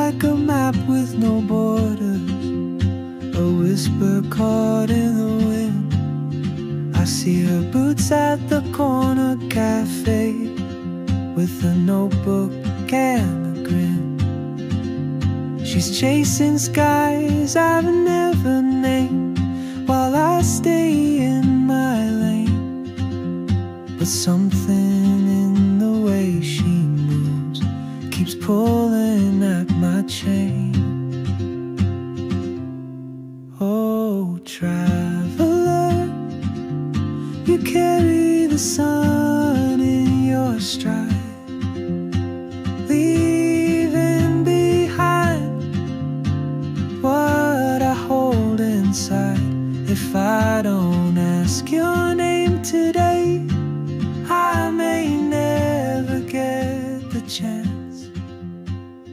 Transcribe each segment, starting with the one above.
like a map with no borders, a whisper caught in the wind. I see her boots at the corner cafe with a notebook and a grin. She's chasing skies I've never named while I stay in my lane. But something in the way she moves keeps pulling at my chain. Oh, traveler, you carry the sun in your stride, leaving behind what I hold inside. If I don't ask your name today, I may never get the chance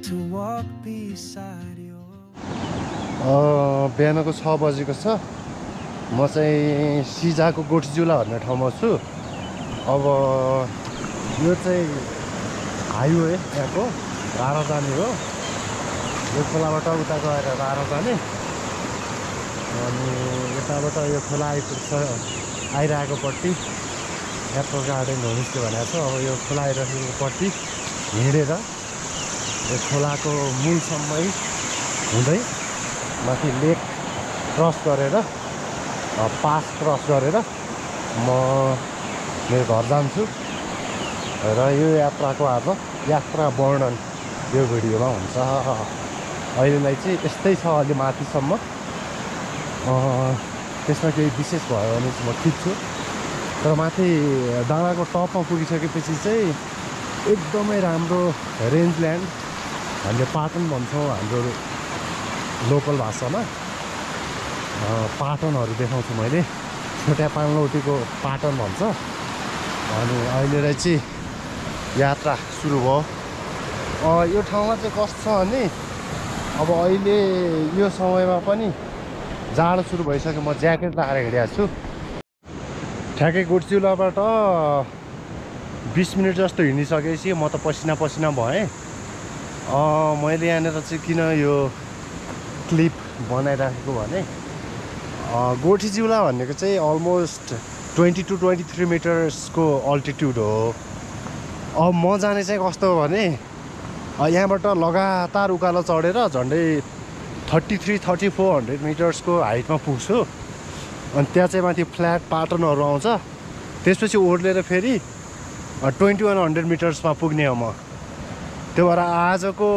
to walk beside you. बिहानको 6 बजेको छ। म चाहिँ सिजाको गोठीजुला भन्ने ठाउँमा छु। अब यो चाहिँ हाइवे यहाँको रारा जाने हो। यो खोलाबाट उता गएर रारा जाने, अनि यताबाट यो खोला आइरहेको पट्टि एप्पल गार्डन होमस्टे भनेको छ। अब यो खोला आइरहेको पट्टि हिँडेर यो खोलाको मूलसम्मै हुँदै माथि लेक क्रस गरेर पास क्रस गरेर म मेरो घर जान्छु। र यो यात्राको आज यात्रा वर्णन यो भिडियोमा हुन्छ। अहिलेलाई चाहिँ यस्तै छ अलि माथिसम्म। त्यसमा केही विशेष भयो भने चाहिँ म खिच्छु। तर माथि डाँडाको टपमा पुगिसकेपछि चाहिँ एकदमै राम्रो रेन्जल्यान्ड, हामीले पाटन भन्छौँ हाम्रो लोकल भाषामा। पाटनहरू देखाउँछु मैले, छोटा पानलौटीको पाटन भन्छ। अनि अहिले चाहिँ यात्रा सुरु भयो। यो ठाउँमा चाहिँ कस्तो छ भने अब अहिले यो समयमा पनि जाडो सुरु भइसक्यो। म ज्याकेट लगाएर हिँडेको छु। ठ्याक्कै गोठीचुलाबाट 20 मिनट जस्तो हिँडिसकेपछि म त पसिना पसिना भएँ। मैले यहाँनिर चाहिँ किन यो क्लिप बनाइराखेको भने गोठीचुला भनेको चाहिँ अलमोस्ट 20 to 23 मिटर्सको अल्टिट्युड हो। अब म जाने चाहिँ कस्तो हो भने यहाँबाट लगातार उकालो चढेर झन्डै 33-3400 मिटर्सको हाइटमा पुग्छु। अनि त्यहाँ चाहिँ माथि फ्ल्याट पाटनहरू आउँछ। त्यसपछि ओर्लेर फेरि 2100 मिटर्समा पुग्ने हो म। त्यो भएर आजको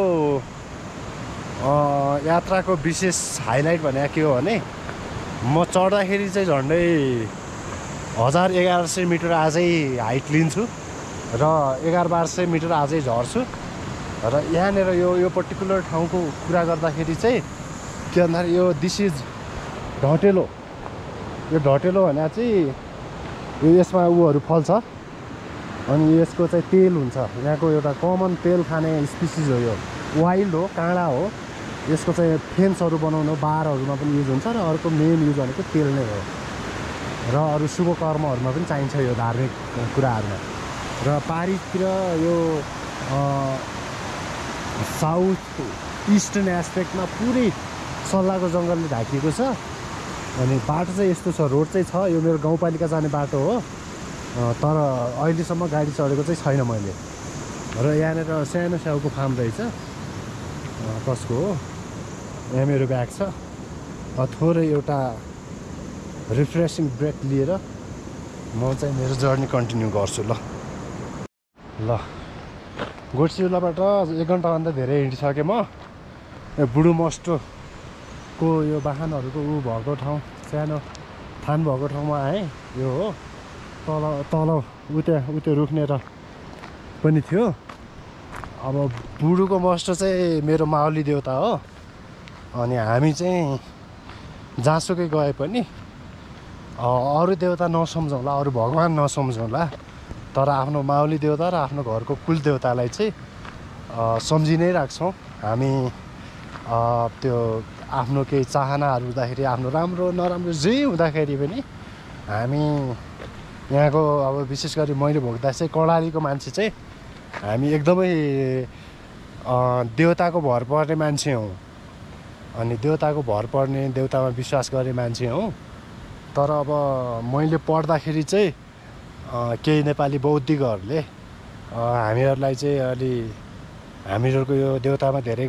यात्राको विशेष हाइलाइट भनेको के हो भने म चढ्दाखेरि चाहिँ झन्डै 1100 मिटर आजै हाइट लिन्छु र 1100 मिटर आजै झर्छु। र यहाँनिर यो पर्टिकुलर ठाउँको कुरा गर्दाखेरि चाहिँ के भन्दाखेरि यो दिस इज ढटेलो। यो ढटेलो भने चाहिँ यो यसमा उहरू फल्छ अनि यसको चाहिँ तेल हुन्छ। यहाँको एउटा कमन तेल खाने स्पिसिस हो। यो वाइल्ड हो, काँडा हो। यसको चाहिँ फेन्सहरू बनाउनु बारहरूमा पनि युज हुन्छ र अर्को मेन युज भनेको तेल नै हो। र अरू शुभ कर्महरूमा पनि चाहिन्छ यो धार्मिक कुराहरूमा। र पारितिर यो साउथ इस्टर्न एस्पेक्टमा पुरै सल्लाहको जङ्गलले ढाकिएको छ। अनि बाटो चाहिँ यस्तो छ, रोड चाहिँ छ। यो मेरो गाउँपालिका जाने बाटो हो, तर अहिलेसम्म गाडी चढेको चाहिँ छैन मैले। र यहाँनिर सानो स्याउको फार्म रहेछ। कसको हो? यहाँ मेरो ब्याग छ। थोरै एउटा रिफ्रेसिङ ब्रेक लिएर म चाहिँ मेरो जर्नी कन्टिन्यू गर्छु। ल गोठीचुलाबाट 1 घन्टाभन्दा धेरै हिँडिसकेँ म। बुढो मस्टोको यो वाहनहरूको भएको ठाउँ, सानो थान भएको ठाउँमा आएँ। यो हो तल उतै रुख्ने र पनि थियो। अब बुढोको मस्टो चाहिँ मेरो माउली देवता हो। अनि हामी चाहिँ जहाँसुकै गए पनि अरू देवता नसम्झौँला, अरू भगवान् नसम्झौँला, तर आफ्नो माउली देवता र आफ्नो घरको कुल देवतालाई चाहिँ सम्झि नै राख्छौँ हामी। त्यो आफ्नो केही चाहनाहरू हुँदाखेरि, आफ्नो राम्रो नराम्रो जे हुँदाखेरि पनि हामी यहाँको अब विशेष गरी मैले भोग्दा चाहिँ कर्णालीको मान्छे चाहिँ हामी एकदमै देउताको भर पर्ने मान्छे हौँ अनि देउताको भर पर्ने देउतामा विश्वास गर्ने मान्छे हौँ। तर अब मैले पढ्दाखेरि चाहिँ केही नेपाली बौद्धिकहरूले हामीहरूलाई चाहिँ अलि हामीहरूको यो देउतामा धेरै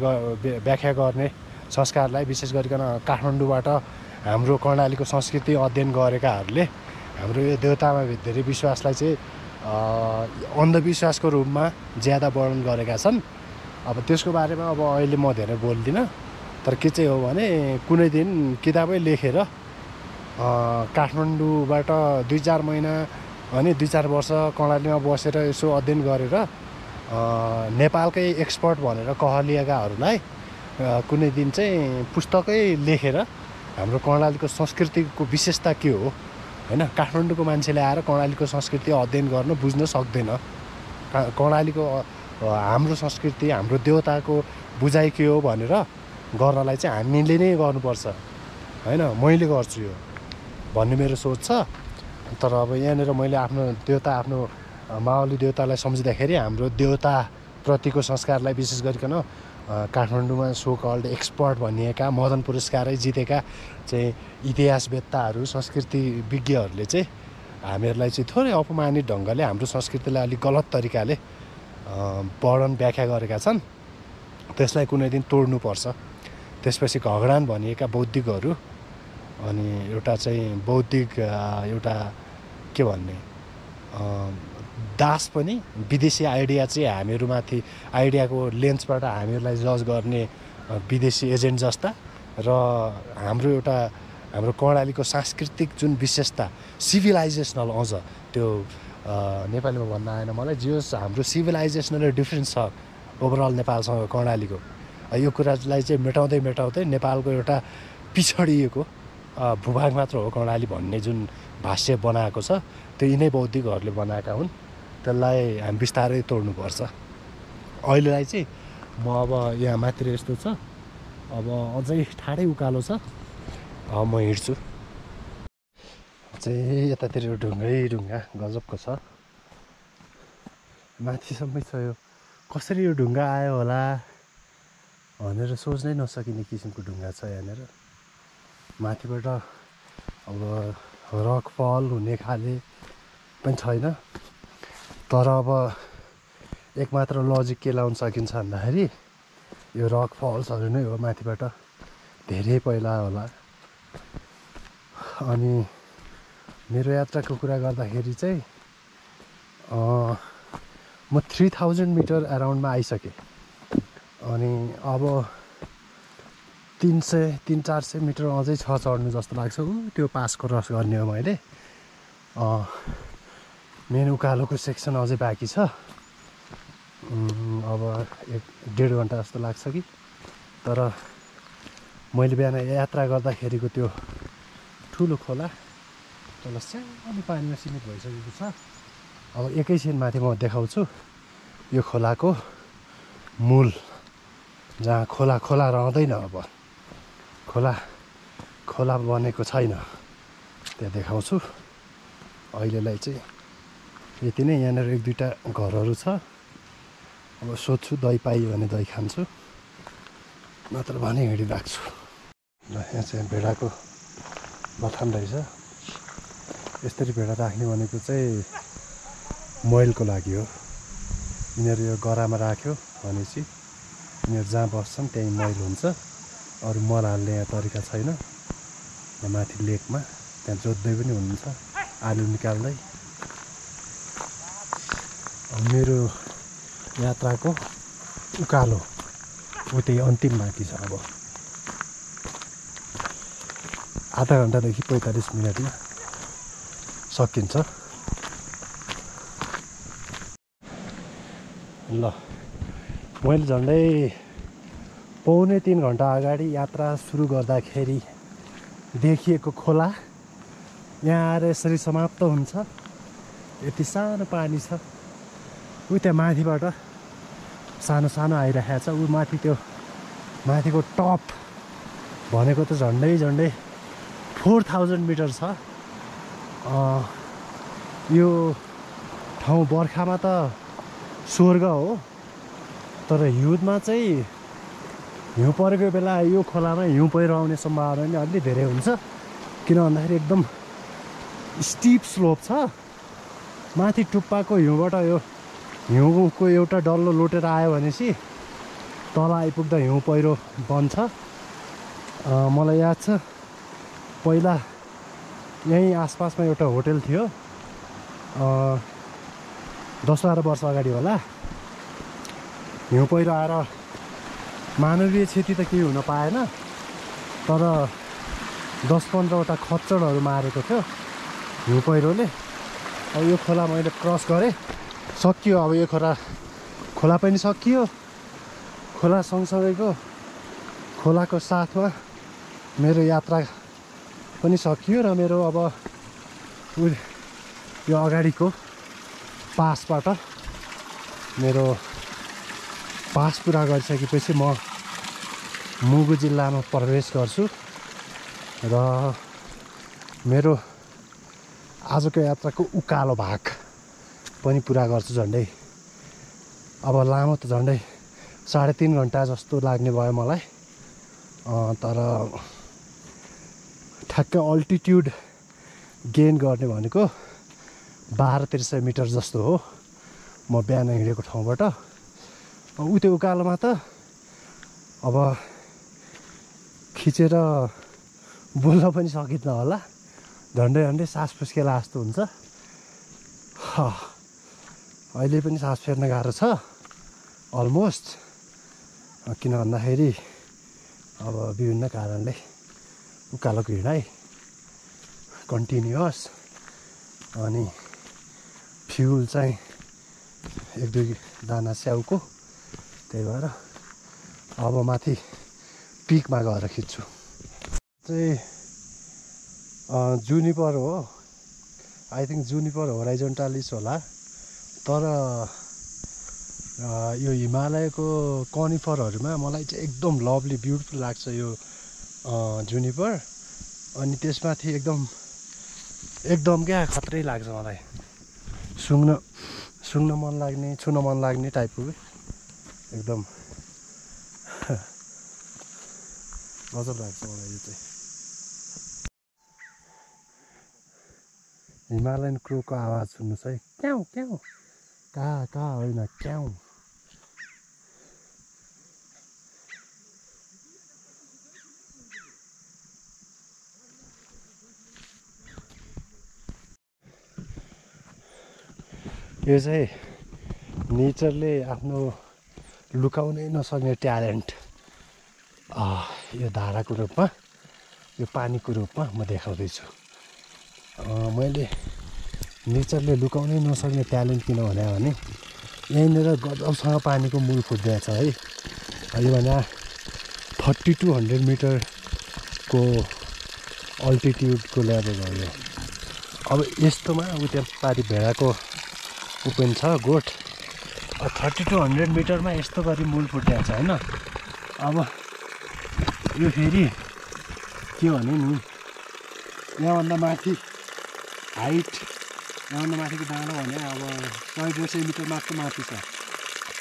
व्याख्या गर्ने संस्कारलाई विशेष गरिकन काठमाडौँबाट हाम्रो कर्णालीको संस्कृति अध्ययन गरेकाहरूले हाम्रो यो देउतामा धेरै विश्वासलाई चाहिँ अन्धविश्वासको रूपमा ज्यादा वर्णन गरेका छन्। अब त्यसको बारेमा अब अहिले म धेरै बोल्दिनँ। तर के चाहिँ हो भने कुनै दिन किताबै लेखेर काठमाडौँबाट 2-4 महिना अनि 2-4 वर्ष कर्णालीमा बसेर यसो अध्ययन गरेर नेपालकै एक्सपर्ट भनेर कहलिएकाहरूलाई कुनै दिन चाहिँ पुस्तकै लेखेर हाम्रो कर्णालीको संस्कृतिको विशेषता के हो हैन, काठमाडौँको मान्छेले आएर कर्णालीको संस्कृति अध्ययन गर्न बुझ्न सक्दैन। कर्णालीको हाम्रो संस्कृति हाम्रो देउताको बुझाइ के हो भनेर गर्नलाई चाहिँ हामीले नै गर्नुपर्छ हैन, मैले गर्छु यो भन्ने मेरो सोच छ। तर अब यहाँनिर मैले आफ्नो देउता आफ्नो मावली देउतालाई सम्झिँदाखेरि हाम्रो देउताप्रतिको संस्कारलाई विशेष गरिकन काठमाडौँमा सो कल्ड एक्सपर्ट भनिएका मदन पुरस्कारै जितेका चाहिँ इतिहासवेत्ताहरू संस्कृति विज्ञहरूले चाहिँ हामीहरूलाई चाहिँ थोरै अपमानित ढङ्गले हाम्रो संस्कृतिलाई अलिक गलत तरिकाले वर्णन व्याख्या गरेका छन्। त्यसलाई कुनै दिन तोड्नुपर्छ। त्यसपछि घगडान भनिएका बौद्धिकहरू अनि एउटा चाहिँ बौद्धिक एउटा के भन्ने दास पनि विदेशी आइडिया चाहिँ हामीहरूमाथि आइडियाको लेन्सबाट हामीहरूलाई जज गर्ने विदेशी एजेन्ट जस्ता र हाम्रो एउटा हाम्रो कर्णालीको सांस्कृतिक जुन विशेषता सिभिलाइजेसनल अझ त्यो नेपालीमा भन्न आएन मलाई, जे होस् हाम्रो सिभिलाइजेसनल डिफ्रेन्स छ ओभरअल नेपालसँग कर्णालीको। यो कुरालाई चाहिँ मेटाउँदै मेटाउँदै नेपालको एउटा पिछडिएको भूभाग मात्र हो कर्णाली भन्ने जुन भाष्य बनाएको छ त्यो यिनै बौद्धिकहरूले बनाएका हुन्। त्यसलाई हामी बिस्तारै तोड्नुपर्छ। अहिलेलाई चाहिँ म अब यहाँ माथि यस्तो छ, अब अझै ठाडै उकालो छ, अब म हिँड्छु। चाहिँ यतातिर ढुङ्गै ढुङ्गा गजबको छ, माथिसम्मै छ। यो कसरी यो ढुङ्गा आयो होला भनेर सोच्नै नसकिने किसिमको ढुङ्गा छ यहाँनिर। माथिबाट अब रकफल हुने खाले पनि छैन। तर अब एकमात्र लजिक के लाउन सकिन्छ भन्दाखेरि यो रक फल्सहरू नै हो, माथिबाट धेरै पहिला होला। अनि मेरो यात्राको कुरा गर्दाखेरि चाहिँ म 3000 मिटर एराउन्डमा आइसकेँ। अनि अब 300-400 मिटर अझै छ चढ्नु जस्तो लाग्छ। त्यो पास क्रस गर्ने हो मैले। मेन उकालोको सेक्सन अझै बाँकी छ। अब 1.5 घन्टा जस्तो लाग्छ कि। तर मैले बिहान यात्रा गर्दाखेरिको त्यो ठुलो खोला तल सानो पानीमा सीमित भइसकेको छ। अब एकैछिन माथि म देखाउँछु यो खोलाको मूल, जहाँ खोला रहँदैन, अब खोला बनेको छैन, त्यहाँ देखाउँछु। अहिलेलाई चाहिँ यति नै। यहाँनिर 1-2टा घरहरू छ। अब सोध्छु दही पाइयो भने दही खान्छु, नत्र भने हिँडिराख्छु। ल यहाँ चाहिँ भेडाको बथान रहेछ। यसरी भेडा राख्ने भनेको चाहिँ मैलको लागि हो। यिनीहरू यो गरामा राख्यो भनेपछि यिनीहरू जहाँ बस्छन् त्यहीँ मैल हुन्छ। अरू मल हाल्ने यहाँ तरिका छैन। यहाँ माथि लेकमा त्यहाँ जोत्दै पनि हुनुहुन्छ आलु निकाल्दै। मेरो यात्राको उकालो उतै अन्तिम बाँकी छ। अब आधा घन्टादेखि 45 मिनटमा सकिन्छ। ल मैले झन्डै 2.5-3 घन्टा अगाडि यात्रा सुरु गर्दाखेरि देखिएको खोला यहाँ आएर यसरी समाप्त हुन्छ। यति सानो पानी छ। त्यहाँ माथिबाट सानो सानो आइरहेको छ। माथि त्यो माथिको टप भनेको त झन्डै 4000 मिटर छ। यो ठाउँ बर्खामा त स्वर्ग हो। तर हिउँदमा चाहिँ हिउँ परेको बेला यो खोलामा हिउँ पहिरो आउने सम्भावना पनि अलि धेरै हुन्छ किन भन्दाखेरि एकदम स्टिप स्लोप छ माथि टुप्पाको हिउँबाट यो हिउँको एउटा डल्लो लोटेर आयो भनेपछि तल आइपुग्दा हिउँ पहिरो बन्छ मलाई याद छ पहिला यहीँ आसपासमा एउटा होटल थियो 10-12 वर्ष अगाडि होला हिउँ पहिरो आएर मानवीय क्षति त केही हुन पाएन तर 10-15वटा खच्चडहरू मारेको थियो हिउँ पहिरोले अब यो खोला मैले क्रस गरेँ सकियो अब यो खोला पनि सकियो खोला सँगसँगैको खोलाको साथमा मेरो यात्रा पनि सकियो र मेरो अब यो अगाडिको पासबाट मेरो पास पुरा गरिसकेपछि म मुगु जिल्लामा प्रवेश गर्छु र मेरो आजको यात्राको उकालो भाग पनि पुरा गर्छु झन्डै अब लामो त झन्डै 3.5 घन्टा जस्तो लाग्ने भयो मलाई तर ठ्याक्कै अल्टिट्युड गेन गर्ने भनेको 1200-1300 मिटर जस्तो हो म बिहान हिँडेको ठाउँबाट त्यो उकालोमा त अब खिचेर बोल्न पनि सकिन्न होला झन्डै सास फुस्केला जस्तो हुन्छ अहिले पनि सास फेर्न गाह्रो छ अलमोस्ट किन भन्दाखेरि अब विभिन्न कारणले उकालोको हिँडाइ कन्टिन्युअस अनि फ्युल चाहिँ 1-2 दाना स्याउको त्यही भएर अब माथि पिकमा गएर खिच्छु चाहिँ जुनिपर हो आई थिङ्क जुनिपर होराइजोन्टालिस होला तर यो हिमालयको कनिफरहरूमा मलाई चाहिँ एकदम लभली ब्युटिफुल लाग्छ यो जुनिपर अनि त्यसमाथि एकदम क्या खत्रै लाग्छ मलाई सुँग्न मन लाग्ने छुन मन लाग्ने टाइपको एकदम गजब लाग्छ मलाई यो चाहिँ हिमालयन क्रोको आवाज सुन्नुहोस् है क्याउ क्याउ कहाँ होइन क्याउ यो चाहिँ नेचरले आफ्नो लुकाउनै नसक्ने ट्यालेन्ट यो धाराको रूपमा यो पानीको रूपमा म देखाउँदैछु मैले नेचरले लुकाउनै नसक्ने ट्यालेन्ट किन भने यहीँनिर गजबसँग पानीको मूल फुट्दैछ है यो भने 3200 मिटरको अल्टिट्युडको लेभल हो यो अब यस्तोमा त्यहाँपारि भेडाको पनि छ गोठ 3200 मिटरमा यस्तो गरी मूल फुट्दैछ होइन अब यो फेरि के भने नि यहाँभन्दा माथि हाइट यहाँभन्दा माथिको डाँडो भने अब 100-200 मिटर मात्र माथि छ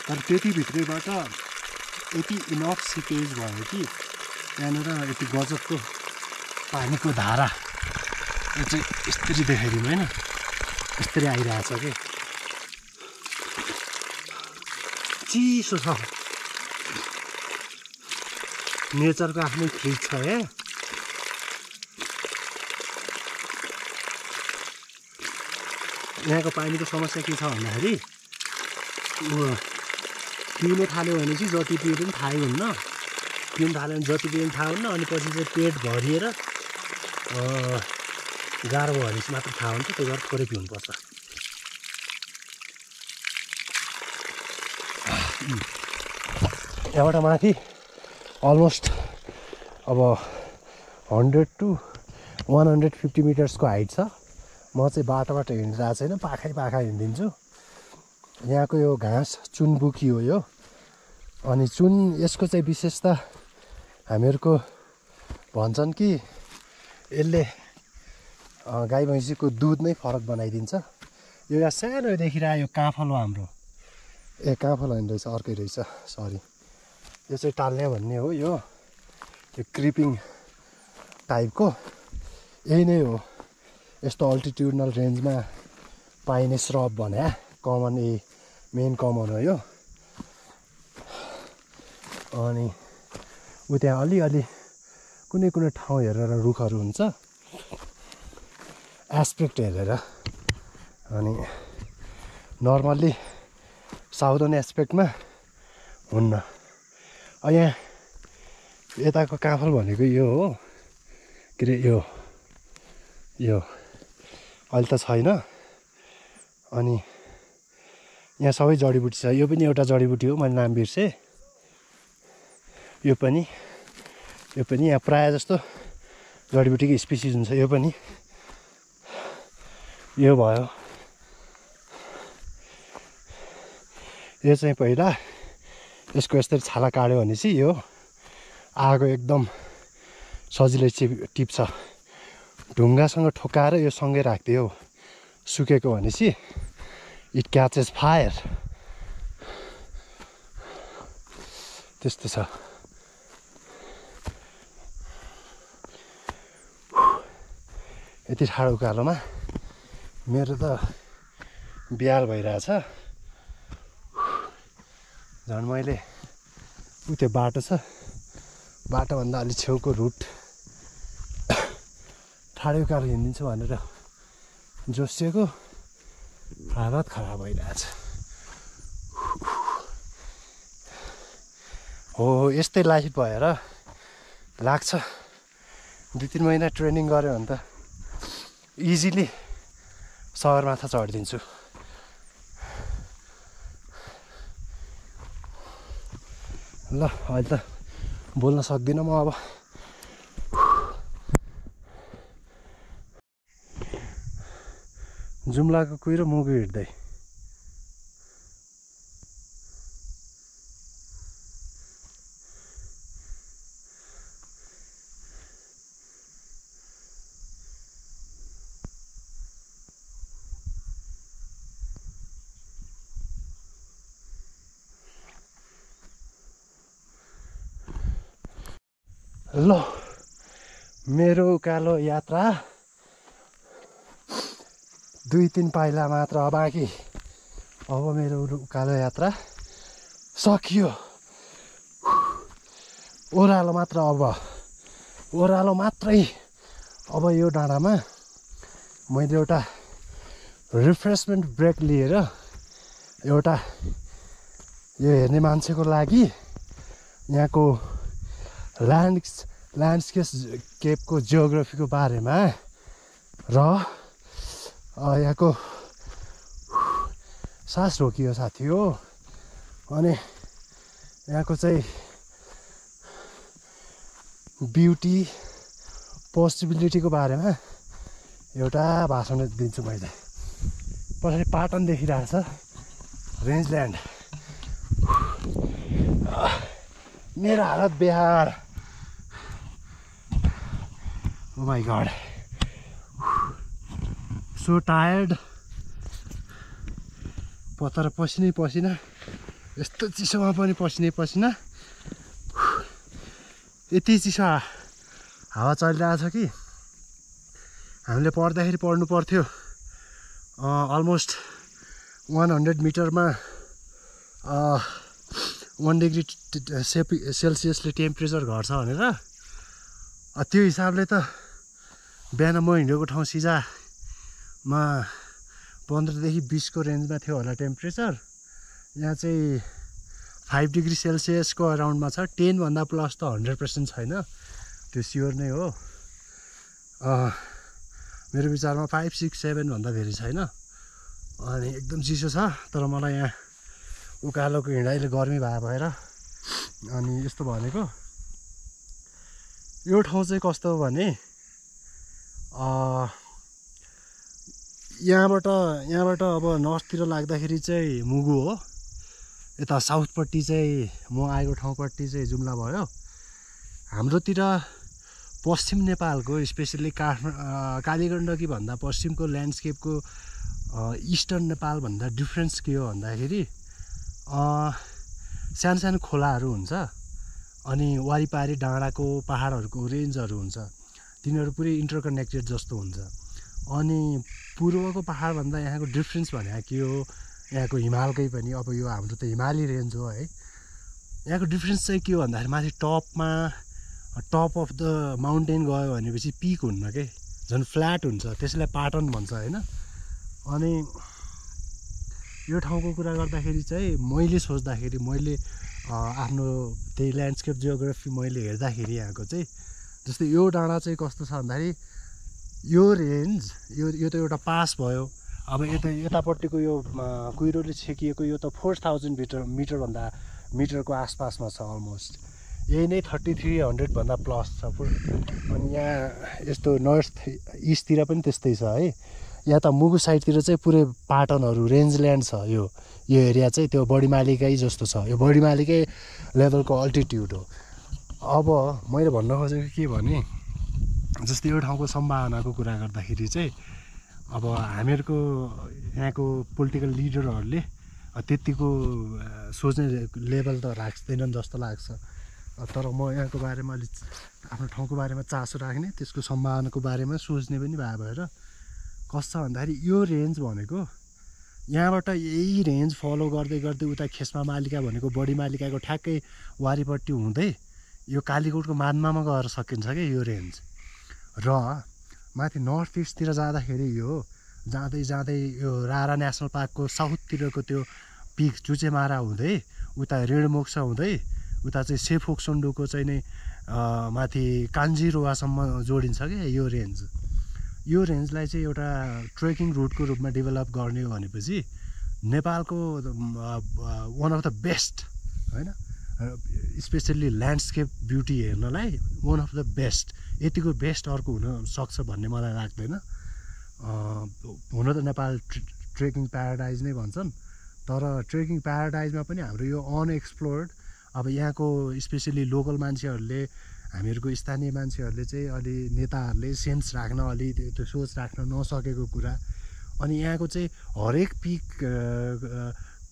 तर त्यति भित्रैबाट यति इनफ सिपेज भयो कि त्यहाँनिर यति गजबको पानीको धारा यो चाहिँ यसरी देखाइदिनु होइन यसरी आइरहेछ कि चिसो छ नेचरको आफ्नै फ्रिज छ है यहाँको पानीको समस्या के छ भन्दाखेरि पिउनु थाल्यो भने चाहिँ जति पिए पनि थाहै हुन्न पिउनु थाल्यो भने जति पिए पनि थाहा हुन्न अनि पछि चाहिँ पेट भरिएर गाह्रो भयो भने चाहिँ मात्र थाहा हुन्छ त्यही भएर थोरै पिउनुपर्छ यहाँबाट माथि अलमोस्ट अब 100 to 150 मिटर्सको हाइट छ म चाहिँ बाटोबाट हिँडिरहेको छैन पाखा हिँडिदिन्छु यहाँको यो घाँस चुनबुकी हो यो अनि यसको चाहिँ विशेषता हामीहरूको भन्छन् कि यसले गाई भैँसीको दुध नै फरक बनाइदिन्छ यो यहाँ सानो देखिरहेको यो काफल हो हाम्रो ए काफल होइन रहेछ, अर्कै रहेछ, सरी। यो चाहिँ टाल्ने भन्ने हो। यो क्रिपिङ टाइपको यही नै हो। यस्तो अल्टिट्युडनल रेन्जमा पाइने स्रब भने कमन, मेन कमन हो यो। अनि ऊ त्यहाँ अलिअलि कुनै कुनै ठाउँ हेरेर रुखहरू हुन्छ, एस्पेक्ट हेरेर। अनि नर्मल्ली साउदर्न एस्पेक्टमा हुन्न। यहाँ यताको काफल भनेको यो हो, के अरे यो अहिले त छैन। अनि यहाँ सबै जडीबुटी छ। यो पनि एउटा जडीबुटी हो, मैले नाम बिर्सेँ। यो पनि यहाँ प्रायः जस्तो जडीबुटीको स्पिसिस हुन्छ। यो पनि यो भयो। यो चाहिँ पहिला यसको यस्तरी छाला काट्यो भनेपछि यो आगो एकदम सजिलै टिप्छ। ढुङ्गासँग ठोक्काएर यो सँगै राखिदियो, सुकेको भनेपछि इट क्याचेस फायर। त्यस्तो छ। यति ठाडो उकालोमा मेरो त बिहाल भइरहेछ। झन् मैले उ त्यो बाटो छ, बाटोभन्दा अलि छेउको रुट ठाडो उकालो हिँडिदिन्छु भनेर जोसिएको, हालत खराब भइरहेछ। हो यस्तै लाइफ भएर लाग्छ 2-3 महिना ट्रेनिङ गऱ्यो भने त इजिली सगरमाथा चढिदिन्छु। ल अहिले त बोल्न सक्दिनँ म अब। जुम्लाको कुहिरो मुगु हिँड्दै ल मेरो उकालो यात्रा 2-3 पाइला मात्र बाँकी। अब मेरो उकालो यात्रा सकियो। ओह्रालो मात्र, अब ओह्रालो मात्रै। अब यो डाँडामा मैले एउटा रिफ्रेसमेन्ट ब्रेक लिएर एउटा यो हेर्ने मान्छेको लागि यहाँको ल्यान्डस्केपको जियोग्राफीको बारेमा र यहाँको सास रोकियो साथी हो। अनि यहाँको चाहिँ ब्युटी पोसिबिलिटीको बारेमा एउटा भाषण दिन्छु मैले। पछाडि पाटन देखिरहेछ, रेन्जल्यान्ड। मेरो हालत बेहार। Oh my god, so tired. पतर पसिनै पसिना, यस्तो चिसोमा पनि पसिनै पसिना। यति चिसो हावा चलिरहेछ कि हामीले पढ्दाखेरि पढ्नु पर्थ्यो अलमोस्ट 100 मिटरमा 1 डिग्री सेल्सियसले टेम्परेचर घट्छ भनेर। त्यो हिसाबले त बिहान म हिँडेको ठाउँ सिजामा 15 देखि 20 को रेन्जमा थियो होला टेम्परेचर। यहाँ चाहिँ 5 डिग्री सेल्सियसको अराउन्डमा छ। 10 भन्दा प्लस त 100% छैन, त्यो स्योर नै हो। मेरो विचारमा 5, 6, 7 भन्दा धेरै छैन। अनि एकदम चिसो छ। तर मलाई यहाँ उकालोको हिँडाइले गर्मी भएर अनि यस्तो भनेको। यो ठाउँ चाहिँ कस्तो हो भने यहाँबाट अब नर्थतिर लाग्दाखेरि चाहिँ मुगु हो। यता साउथपट्टि चाहिँ म आएको ठाउँपट्टि चाहिँ जुम्ला भयो। हाम्रोतिर पश्चिम नेपालको स्पेसल्ली कालीगण्डकी भन्दा पश्चिमको ल्यान्डस्केपको इस्टर्न नेपाल भन्दा डिफ्रेन्स के हो भन्दाखेरि सानो सानो खोलाहरू हुन्छ अनि वारिपारि डाँडाको पहाडहरूको रेन्जहरू हुन्छ तिनीहरू पुरै इन्टरकनेक्टेड जस्तो हुन्छ अनि पूर्वको पहाडभन्दा यहाँको डिफ्रेन्स भनेको के हो यहाँको हिमालकै पनि अब यो हाम्रो त हिमाली रेन्ज हो है यहाँको डिफ्रेन्स चाहिँ के हो भन्दाखेरि माथि टप अफ द माउन्टेन गयो भनेपछि पिक हुन्न के झन् फ्ल्याट हुन्छ त्यसलाई पाटन भन्छ होइन अनि यो ठाउँको कुरा गर्दाखेरि चाहिँ मैले सोच्दाखेरि मैले आफ्नो त्यही ल्यान्डस्केप जियोग्राफी मैले हेर्दाखेरि यहाँको चाहिँ जस्तै यो डाँडा चाहिँ कस्तो छ भन्दाखेरि यो रेन्ज यो त एउटा पास भयो अब यतापट्टिको यो कुहिरोले छेकिएको यो त 4000 मिटरको आसपासमा छ अलमोस्ट यही नै 3300 भन्दा प्लस छ अनि यहाँ यस्तो नर्थ इस्टतिर पनि त्यस्तै छ है यहाँ त मुगु साइडतिर चाहिँ पुरै पाटनहरू रेन्जल्यान्ड छ यो एरिया चाहिँ त्यो बढीमालीकै जस्तो छ यो बढीमालीकै लेभलको अल्टिट्युड हो अब मैले भन्न खोजेको के भने जस्तै यो ठाउँको सम्भावनाको कुरा गर्दाखेरि चाहिँ अब हामीहरूको यहाँको पोलिटिकल लिडरहरूले त्यतिको सोच्ने लेभल त राख्दैनन् जस्तो लाग्छ तर म यहाँको बारेमा अलिक आफ्नो ठाउँको बारेमा चासो राख्ने त्यसको सम्भावनाको बारेमा सोच्ने पनि भएर कस्तो छ भन्दाखेरि यो रेन्ज भनेको यहाँबाट यही रेन्ज फलो गर्दै गर्दै उता खेसमा मालिका भनेको बढी मालिकाको ठ्याक्कै वारिपट्टि हुँदै यो कालीकोटको मान्मामा गएर सकिन्छ क्या यो रेन्ज र माथि नर्थ इस्टतिर जाँदाखेरि यो जाँदै यो रारा नेसनल पार्कको साउथतिरको त्यो पिक चुचेमारा हुँदै उता रेडमोक्सा हुँदै उता चाहिँ सेफोक्सोन्डोको चाहिँ नै माथि कान्जिरोवासम्म जोडिन्छ क्या यो रेन्जलाई चाहिँ एउटा ट्रेकिङ रुटको रूपमा डेभलप गर्ने हो भनेपछि नेपालको वान अफ द बेस्ट होइन स्पेसल्ली ल्यान्डस्केप ब्युटी हेर्नलाई वान अफ द बेस्ट यतिको बेस्ट अर्को हुन सक्छ भन्ने मलाई लाग्दैन हुन त नेपाल ट्रेकिङ प्याराडाइज नै भन्छन् तर ट्रेकिङ प्याराडाइजमा पनि हाम्रो यो अनएक्सप्लोर्ड अब यहाँको स्पेसली लोकल मान्छेहरूले हामीहरूको स्थानीय मान्छेहरूले चाहिँ अलि नेताहरूले सेन्स राख्न अलि त्यो सोच राख्न नसकेको कुरा अनि यहाँको चाहिँ हरेक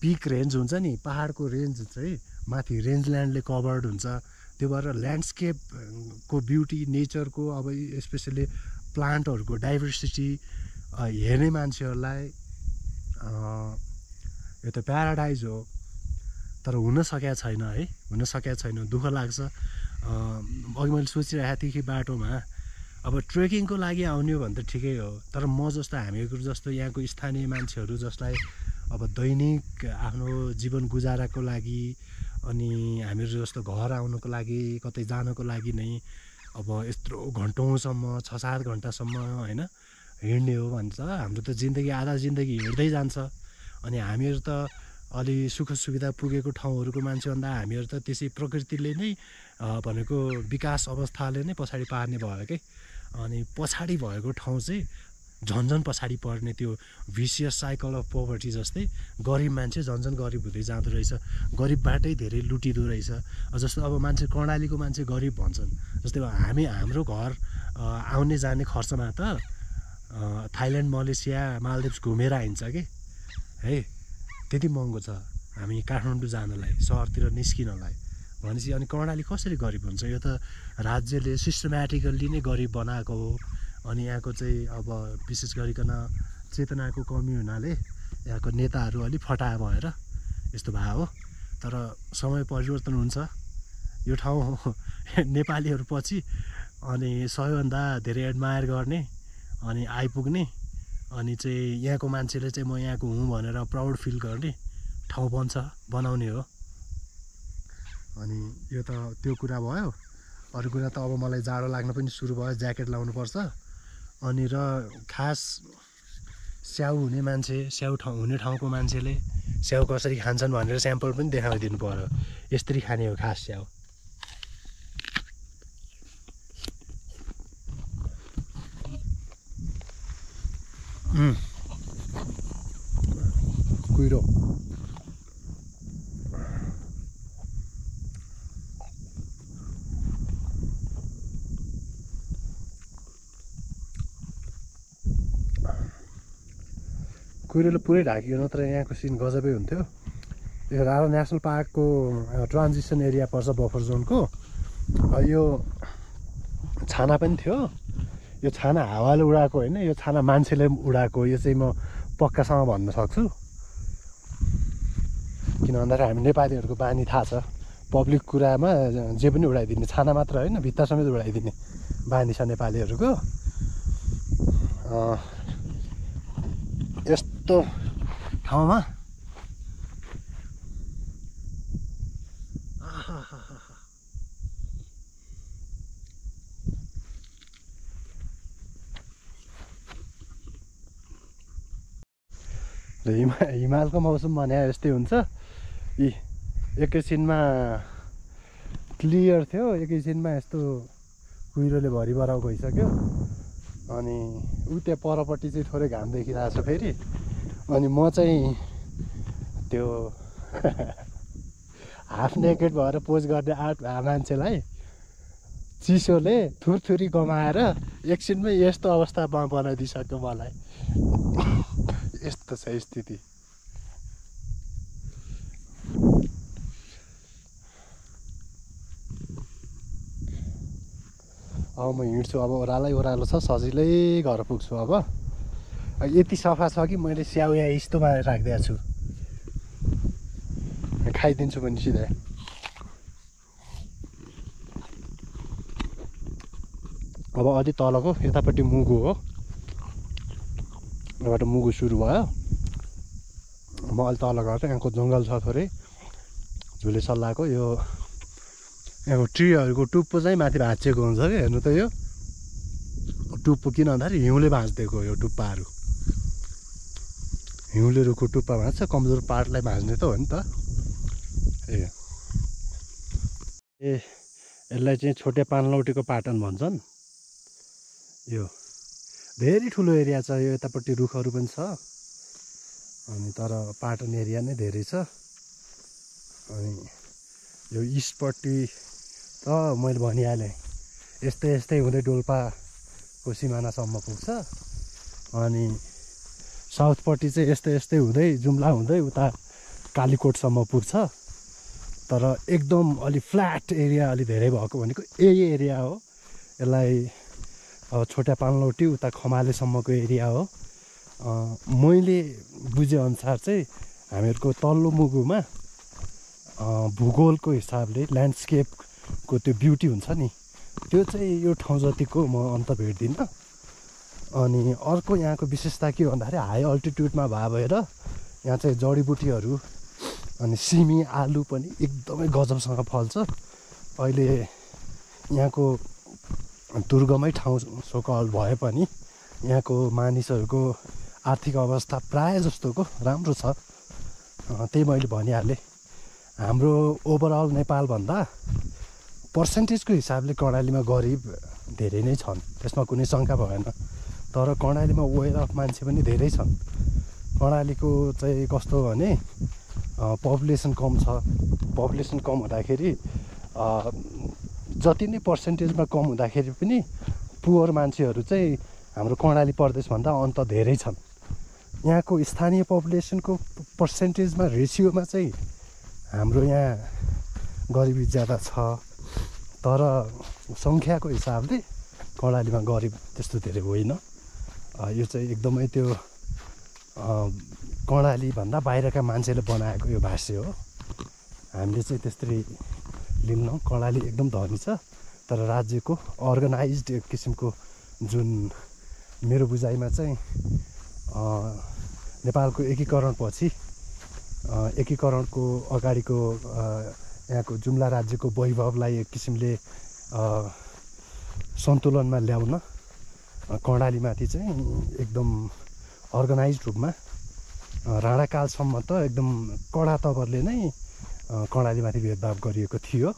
पिक रेन्ज हुन्छ नि पहाडको रेन्ज चाहिँ माथि रेन्जल्यान्डले कभर्ड हुन्छ त्यो भएर ल्यान्डस्केपको ब्युटी नेचरको अब स्पेसली प्लान्टहरूको डाइभर्सिटी हेर्ने मान्छेहरूलाई यो त प्याराडाइज हो तर हुन सकेको छैन दुःख लाग्छ अघि मैले सोचिरहेको थिएँ कि बाटोमा अब ट्रेकिङको लागि आउने हो भने त ठिकै हो तर म जस्तो हामीहरू जस्तो यहाँको स्थानीय मान्छेहरू जसलाई अब दैनिक आफ्नो जीवन गुजाराको लागि अनि हामीहरू जस्तो घर आउनुको लागि कतै जानको लागि नै अब यत्रो घन्टौँसम्म 6-7 घन्टासम्म होइन हिँड्ने हो भन्छ हाम्रो त जिन्दगी आधा जिन्दगी हिँड्दै जान्छ अनि हामीहरू त अलि सुख सुविधा पुगेको ठाउँहरूको मान्छेभन्दा हामीहरू त त्यसै प्रकृतिले नै भनेको विकास अवस्थाले नै पछाडि पार्ने भयो क्या अनि पछाडि भएको ठाउँ चाहिँ झन्झन पछाडि पर्ने त्यो भिसियस साइकल अफ पोभर्टी जस्तै गरिब मान्छे झन्झन गरिब हुँदै जाँदो रहेछ गरिबबाटै धेरै लुटिँदो रहेछ जस्तो अब मान्छे कर्णालीको मान्छे गरिब भन्छन् जस्तै हाम्रो घर आउने जाने खर्चमा त थाइल्यान्ड मलेसिया मालदिप्स घुमेर आइन्छ कि है त्यति महँगो छ हामी काठमाडौँ जानलाई सहरतिर निस्किनलाई भनेपछि अनि कर्णाली कसरी गरिब हुन्छ यो त राज्यले सिस्टमेटिकल्ली नै गरिब बनाएको हो अनि यहाँको चाहिँ अब विशेष गरिकन चेतनाको कमी हुनाले यहाँको नेताहरू अलिक फटाहा भएर यस्तो भयो हो तर समय परिवर्तन हुन्छ यो ठाउँ नेपालीहरू पछि अनि सबैभन्दा धेरै एडमायर गर्ने अनि आइपुग्ने अनि चाहिँ यहाँको मान्छेले चाहिँ म यहाँको हुँ भनेर प्राउड फिल गर्ने ठाउँ बनाउने हो अनि यो त त्यो कुरा भयो अरू कुरा त अब मलाई जाडो लाग्न पनि सुरु भयो ज्याकेट लाउनुपर्छ अनि र खास स्याउ हुने मान्छे हुने ठाउँको मान्छेले स्याउ कसरी खान्छन् भनेर स्याम्पल पनि देखाइदिनु पर्यो यसरी खाने हो खास स्याउ कुहिरो कुहिरोले पुरै ढाकियो नत्र यहाँको सिन गजबै हुन्थ्यो यो रारा नेसनल पार्कको ट्रान्जिसन एरिया पर्छ बफर जोनको। यो छाना पनि थियो। यो छाना हावाले उडाएको होइन, यो छाना मान्छेले उडाएको। यो चाहिँ म पक्कासँग भन्न सक्छु। किन भन्दाखेरि हामी नेपालीहरूको बानी थाहा छ, पब्लिक कुरामा जे पनि उडाइदिने, छाना मात्र होइन भित्ता समेत उडाइदिने बानी छ नेपालीहरूको। यस्तो ठाउँमा हिमालको मौसम भने यस्तै हुन्छ। यी एकैछिनमा क्लियर थियो, एकैछिनमा यस्तो कुहिरोले भरिभराउ भइसक्यो। अनि त्यहाँ परपट्टि चाहिँ थोरै घाम देखिरहेको छ फेरि। अनि म चाहिँ त्यो हाफ नेकेड भएर पोज गर्ने मान्छेलाई चिसोले थुरथुरी गमाएर एकछिनमै यस्तो अवस्थामा बनाइदिइसक्यो मलाई। यस्तो छ स्थिति। अब म हिँड्छु, अब ओह्रालो छ, सजिलै घर पुग्छु। अब यति सफा छ कि मैले स्याउ यहाँ यस्तोमा राखिदिएको छु, खाइदिन्छु पनि सिधै। अब अलि तलको यतापट्टि मुगु हो, यहाँबाट मुगु सुरु भयो। म अलि तल गएर यहाँको जङ्गल छ थोरै झुले सल्लाहको। यो यहाँको ट्रीहरूको टुप्पो चाहिँ माथि भाँचिएको हुन्छ कि, हेर्नु त यो टुप्पो किन भन्दाखेरि हिउँले भाँचिदिएको यो टुप्पाहरू। हिउँले रुखको टुप्पा भाँच्छ, कमजोर पार्टलाई भाँच्ने त हो नि त। यसलाई चाहिँ छोटे पानलौटीको पाटन भन्छन्। यो धेरै ठुलो एरिया छ, यो यतापट्टि रुखहरू पनि छ। अनि तर पाटन एरिया नै धेरै छ। अनि यो इस्टपट्टि त मैले भनिहालेँ, यस्तै यस्तै हुँदै डोल्पाको सिमानासम्म पुग्छ। अनि साउथपट्टि चाहिँ यस्तै यस्तै हुँदै जुम्ला हुँदै उता कालीकोटसम्म पुग्छ। तर एकदम अलि फ्ल्याट एरिया अलि धेरै भएको भनेको यही एरिया हो। यसलाई अब छोटा पानलौटी उता खमालेसम्मको एरिया हो। मैले बुझेअनुसार चाहिँ हामीहरूको तल्लो मुगुमा भूगोलको हिसाबले ल्यान्डस्केपको त्यो ब्युटी हुन्छ नि, त्यो चाहिँ यो ठाउँ जतिको म अन्त भेट्दिनँ। अनि अर्को यहाँको विशेषता के भन्दाखेरि हाई अल्टिट्युडमा भएर यहाँ चाहिँ जडीबुटीहरू अनि सिमी आलु पनि एकदमै गजबसँग फल्छ। अहिले यहाँको दुर्गमै ठाउँ सोकल भए पनि यहाँको मानिसहरूको आर्थिक अवस्था प्रायः जस्तोको राम्रो छ। त्यही मैले भनिहालेँ, हाम्रो ओभरअल नेपालभन्दा पर्सेन्टेजको हिसाबले कर्णालीमा गरिब धेरै नै छन्, त्यसमा कुनै शङ्का भएन। तर कर्णालीमा वेल अफ मान्छे पनि धेरै छन्। कर्णालीको चाहिँ कस्तो भने पपुलेसन कम छ। पपुलेसन कम हुँदाखेरि जति नै पर्सेन्टेजमा कम हुँदाखेरि पनि पुवर मान्छेहरू चाहिँ हाम्रो कर्णाली प्रदेशभन्दा अन्त धेरै छन्। यहाँको स्थानीय पपुलेसनको पर्सेन्टेजमा रेसियोमा चाहिँ हाम्रो यहाँ गरिबी ज्यादा छ। तर सङ्ख्याको हिसाबले कर्णालीमा गरिब त्यस्तो धेरै होइन। यो चाहिँ एकदमै त्यो कर्णालीभन्दा बाहिरका मान्छेले बनाएको यो भाष्य हो। हामीले चाहिँ त्यसरी लिन्नौँ। कर्णाली एकदम धनी छ, तर राज्यको अर्गनाइज्ड एक किसिमको जुन मेरो बुझाइमा चाहिँ नेपालको एकीकरणपछि एकीकरणको अगाडिको यहाँको जुम्ला राज्यको वैभवलाई एक किसिमले सन्तुलनमा ल्याउन कर्णालीमाथि चाहिँ एकदम अर्गनाइज्ड रूपमा राणाकालसम्म त एकदम कडा तवरले नै कर्णालीमाथि भेदभाव गरिएको थियो।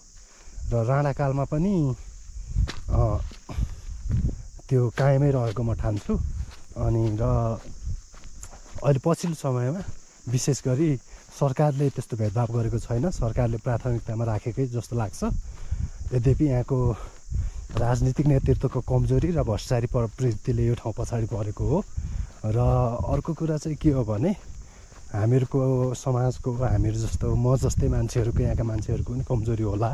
र राणाकालमा पनि त्यो कायमै रहेको म ठान्छु। अनि र अहिले पछिल्लो समयमा विशेष गरी सरकारले त्यस्तो भेदभाव गरेको छैन, सरकारले प्राथमिकतामा राखेकै जस्तो लाग्छ। यद्यपि यहाँको राजनीतिक नेतृत्वको कमजोरी र भ्रष्टाचारी प्रवृत्तिले यो ठाउँ पछाडि परेको हो। र अर्को कुरा चाहिँ के हो भने हामीहरूको समाजको हामीहरू जस्तो म जस्तै मान्छेहरूको यहाँका मान्छेहरूको पनि कमजोरी होला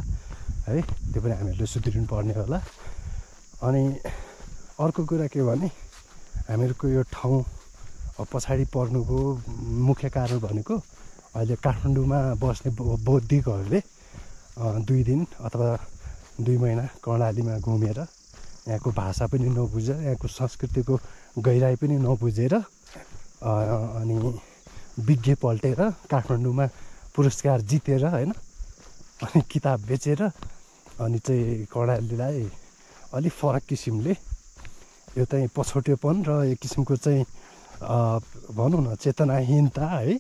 है, त्यो पनि हामीहरूले सुध्रिनु पर्ने होला। अनि अर्को कुरा के भने हामीहरूको यो ठाउँ पछाडि पर्नुको मुख्य कारण भनेको अहिले काठमाडौँमा बस्ने बौद्धिकहरूले 2 दिन अथवा 2 महिना कर्णालीमा घुमेर यहाँको भाषा पनि नबुझेर यहाँको संस्कृतिको गहिराई पनि नबुझेर अनि विज्ञ पल्टेर काठमाडौँमा पुरस्कार जितेर होइन, अनि किताब बेचेर अनि चाहिँ कर्णालीलाई अलिक फरक किसिमले यो चाहिँ पछौटेपन र एक किसिमको चाहिँ भनौँ न चेतनाहीनता है,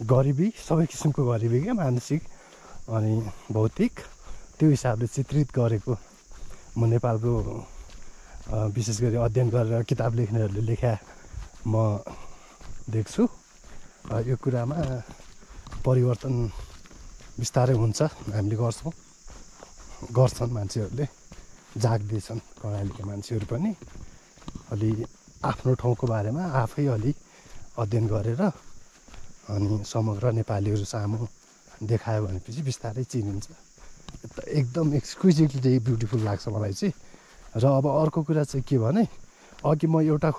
गरिबी, सबै किसिमको गरिबी क्या, मानसिक अनि भौतिक, त्यो हिसाबले चित्रित गरेको म नेपालको विशेष गरी अध्ययन गरेर किताब लेख्नेहरूले लेखा म देख्छु। यो कुरामा परिवर्तन बिस्तारै हुन्छ, हामीले गर्छन् मान्छेहरूले, जाग्दैछन् कर्णालीका मान्छेहरू पनि अलि आफ्नो ठाउँको बारेमा आफै अलि अध्ययन गरेर अनि समग्र नेपालीहरू सामु देखायो भनेपछि बिस्तारै चिनिन्छ। एकदम एक्सक्युजिटली ब्युटिफुल लाग्छ मलाई चाहिँ। र अब अर्को कुरा चाहिँ के भने अघि म एउटा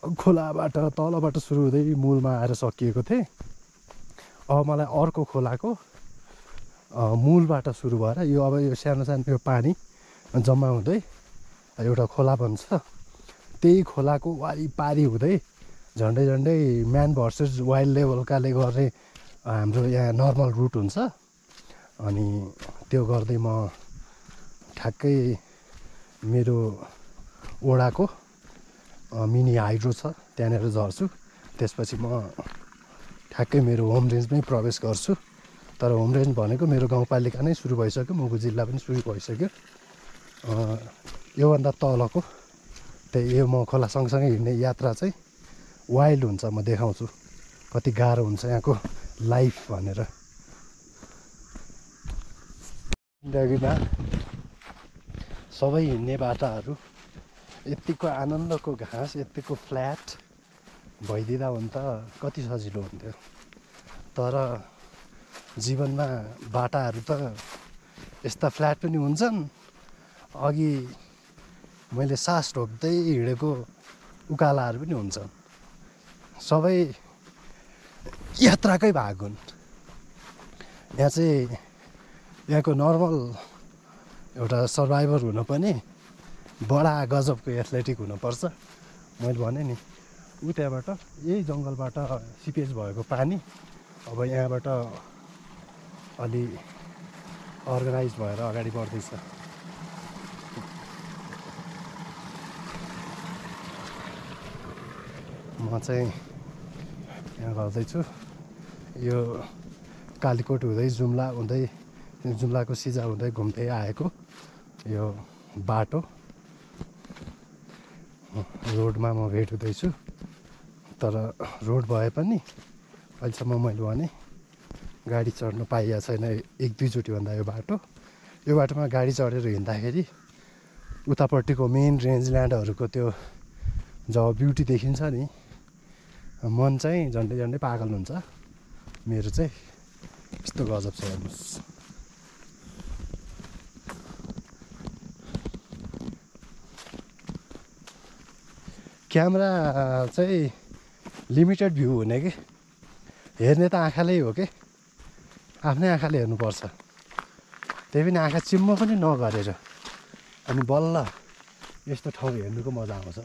खोलाबाट तलबाट सुरु हुँदै मूलमा आएर सकिएको थिएँ। अब मलाई अर्को खोलाको मूलबाट सुरु भएर यो सानो सानो यो पानी जम्मा हुँदै एउटा खोला बन्छ। त्यही खोलाको वारिपारि हुँदै झन्डै झन्डै म्यान भर्सेस वाइल्ड लेभलकाले गर्ने हाम्रो यहाँ नर्मल रुट हुन्छ। अनि त्यो गर्दै म ठ्याक्कै मेरो वडाको मिनी हाइड्रो छ त्यहाँनिर झर्छु। त्यसपछि म ठ्याक्कै मेरो होम रेन्जमै प्रवेश गर्छु। तर होम रेन्ज भनेको मेरो गाउँपालिका नै सुरु भइसक्यो, मुगु जिल्ला पनि सुरु भइसक्यो। योभन्दा तलको त्यही यो म खोला सँगसँगै हिँड्ने यात्रा चाहिँ वाइल्ड हुन्छ। म देखाउँछु कति गाह्रो हुन्छ यहाँको लाइफ भनेर। जिन्दगीमा सबै हिँड्ने बाटाहरू यत्तिको आनन्दको घाँस यत्तिको फ्ल्याट भइदिँदा हुन त कति सजिलो हुन्थ्यो। तर जीवनमा बाटाहरू त यस्ता फ्ल्याट पनि हुन्छन्, अघि मैले सास रोक्दै हिँडेको उकालाहरू पनि हुन्छन्। सबै यात्राकै भाग हुन्। यहाँ चाहिँ यहाँको नर्मल एउटा सर्भाइभर हुन पनि बडा गजबको एथलेटिक हुनुपर्छ। मैले भने नि त्यहाँबाट यही जङ्गलबाट सिपेज भएको पानी अब यहाँबाट अलि अर्गनाइज भएर अगाडि बढ्दैछ। म चाहिँ यहाँ गर्दैछु यो कालीकोट हुँदै जुम्ला हुँदै जुम्लाको सिजा हुँदै घुम्दै आएको यो बाटो रोडमा म भेट हुँदैछु। तर रोड भए पनि अहिलेसम्म मैले भने गाडी चढ्नु पाइएको छैन 1-2 चोटि भन्दा यो बाटोमा गाडी चढेर हिँड्दाखेरि उतापट्टिको मेन रेन्जल्यान्डहरूको त्यो जब ब्युटी देखिन्छ नि मन चाहिँ झन्डै झन्डै पागल हुन्छ। मेरो चाहिँ यस्तो गजब छ हेर्नुहोस्। क्यामेरा चाहिँ लिमिटेड भ्यू हुने कि हेर्ने त आँखाले हो कि आफ्नै आँखाले हेर्नुपर्छ। त्यही पनि आँखा चिम्म पनि नगरेर अनि बल्ल यस्तो ठाउँ हेर्नुको मजा आउँछ।